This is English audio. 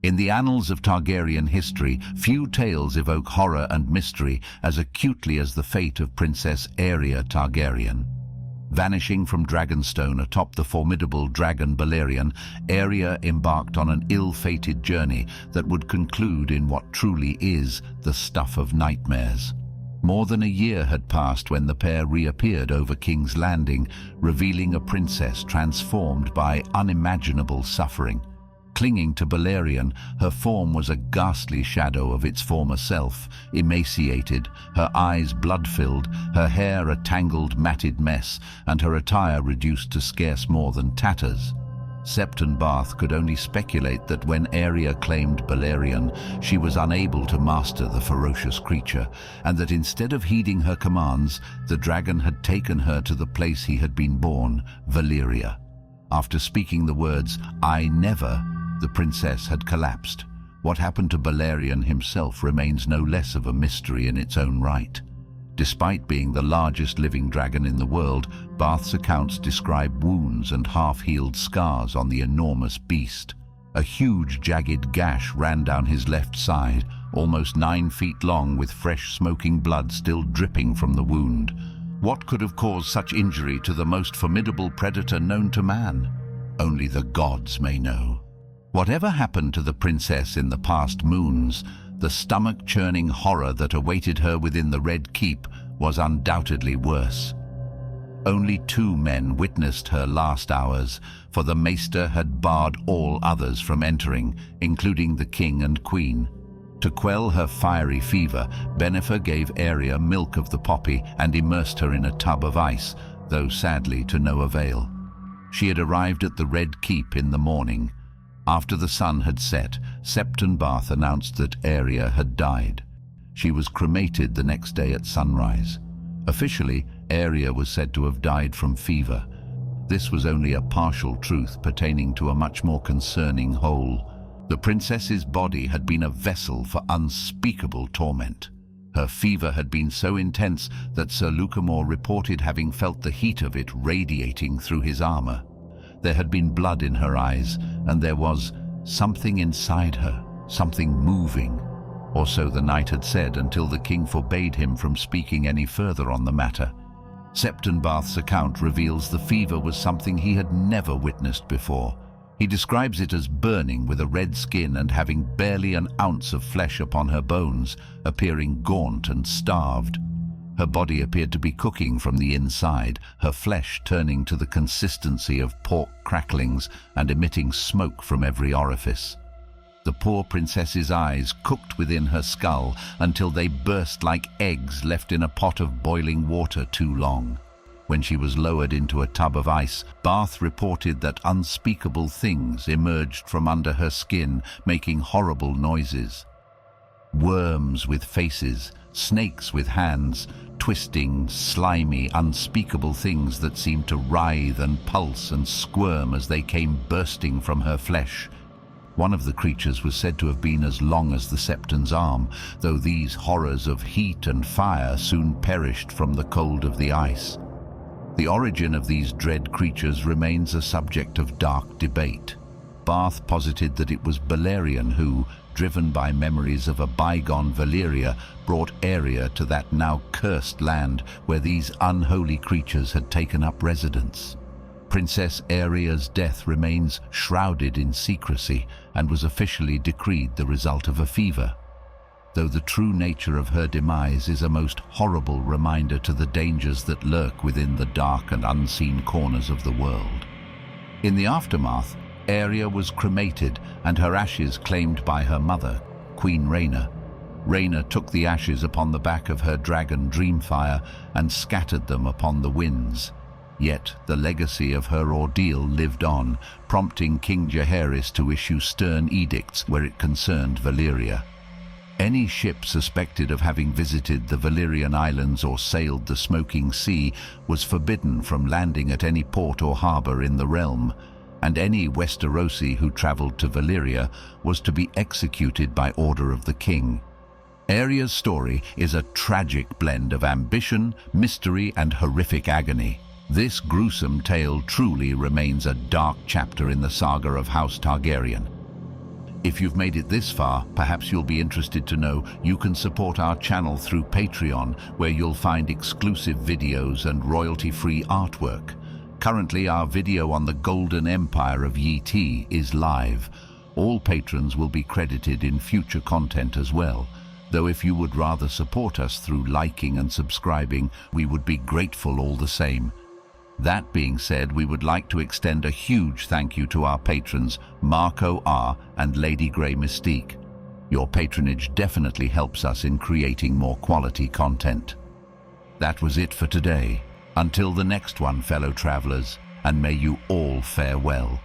In the annals of Targaryen history, few tales evoke horror and mystery as acutely as the fate of Princess Aerea Targaryen. Vanishing from Dragonstone atop the formidable dragon Balerion, Aerea embarked on an ill-fated journey that would conclude in what truly is the stuff of nightmares. More than a year had passed when the pair reappeared over King's Landing, revealing a princess transformed by unimaginable suffering. Clinging to Balerion, her form was a ghastly shadow of its former self, emaciated, her eyes blood-filled, her hair a tangled, matted mess, and her attire reduced to scarce more than tatters. Septon Barth could only speculate that when Aerea claimed Balerion, she was unable to master the ferocious creature, and that instead of heeding her commands, the dragon had taken her to the place he had been born, Valyria. After speaking the words, "I never," the princess had collapsed. What happened to Balerion himself remains no less of a mystery in its own right. Despite being the largest living dragon in the world, Barth's accounts describe wounds and half-healed scars on the enormous beast. A huge jagged gash ran down his left side, almost 9 feet long, with fresh smoking blood still dripping from the wound. What could have caused such injury to the most formidable predator known to man? Only the gods may know. Whatever happened to the princess in the past moons, the stomach-churning horror that awaited her within the Red Keep was undoubtedly worse. Only 2 men witnessed her last hours, for the maester had barred all others from entering, including the king and queen. To quell her fiery fever, Benifer gave Aerea milk of the poppy and immersed her in a tub of ice, though sadly to no avail. She had arrived at the Red Keep in the morning. After the sun had set, Septon Barth announced that Aerea had died. She was cremated the next day at sunrise. Officially, Aerea was said to have died from fever. This was only a partial truth pertaining to a much more concerning whole. The princess's body had been a vessel for unspeakable torment. Her fever had been so intense that Sir Lucamore reported having felt the heat of it radiating through his armor. There had been blood in her eyes, and there was something inside her, something moving. Or so the knight had said until the king forbade him from speaking any further on the matter. Septon Barth's account reveals the fever was something he had never witnessed before. He describes it as burning with a red skin and having barely an ounce of flesh upon her bones, appearing gaunt and starved. Her body appeared to be cooking from the inside, her flesh turning to the consistency of pork cracklings and emitting smoke from every orifice. The poor princess's eyes cooked within her skull until they burst like eggs left in a pot of boiling water too long. When she was lowered into a tub of ice, Barth reported that unspeakable things emerged from under her skin, making horrible noises. Worms with faces, snakes with hands, twisting, slimy, unspeakable things that seemed to writhe and pulse and squirm as they came bursting from her flesh. One of the creatures was said to have been as long as the Septon's arm, though these horrors of heat and fire soon perished from the cold of the ice. The origin of these dread creatures remains a subject of dark debate. Barth posited that it was Balerion who, driven by memories of a bygone Valyria, brought Aerea to that now cursed land where these unholy creatures had taken up residence. Princess Aerea's death remains shrouded in secrecy and was officially decreed the result of a fever, though the true nature of her demise is a most horrible reminder to the dangers that lurk within the dark and unseen corners of the world. In the aftermath, Aerea was cremated and her ashes claimed by her mother, Queen Rhaena. Rhaena took the ashes upon the back of her dragon Dreamfire and scattered them upon the winds. Yet the legacy of her ordeal lived on, prompting King Jaehaerys to issue stern edicts where it concerned Valyria. Any ship suspected of having visited the Valyrian Islands or sailed the Smoking Sea was forbidden from landing at any port or harbour in the realm, and any Westerosi who travelled to Valyria was to be executed by order of the king. Aerea's story is a tragic blend of ambition, mystery, and horrific agony. This gruesome tale truly remains a dark chapter in the saga of House Targaryen. If you've made it this far, perhaps you'll be interested to know you can support our channel through Patreon, where you'll find exclusive videos and royalty-free artwork. Currently, our video on the Golden Empire of Yi Ti is live. All patrons will be credited in future content as well, though if you would rather support us through liking and subscribing, we would be grateful all the same. That being said, we would like to extend a huge thank you to our patrons, Marco R. and Lady Grey Mystique. Your patronage definitely helps us in creating more quality content. That was it for today. Until the next one, fellow travelers, and may you all fare well.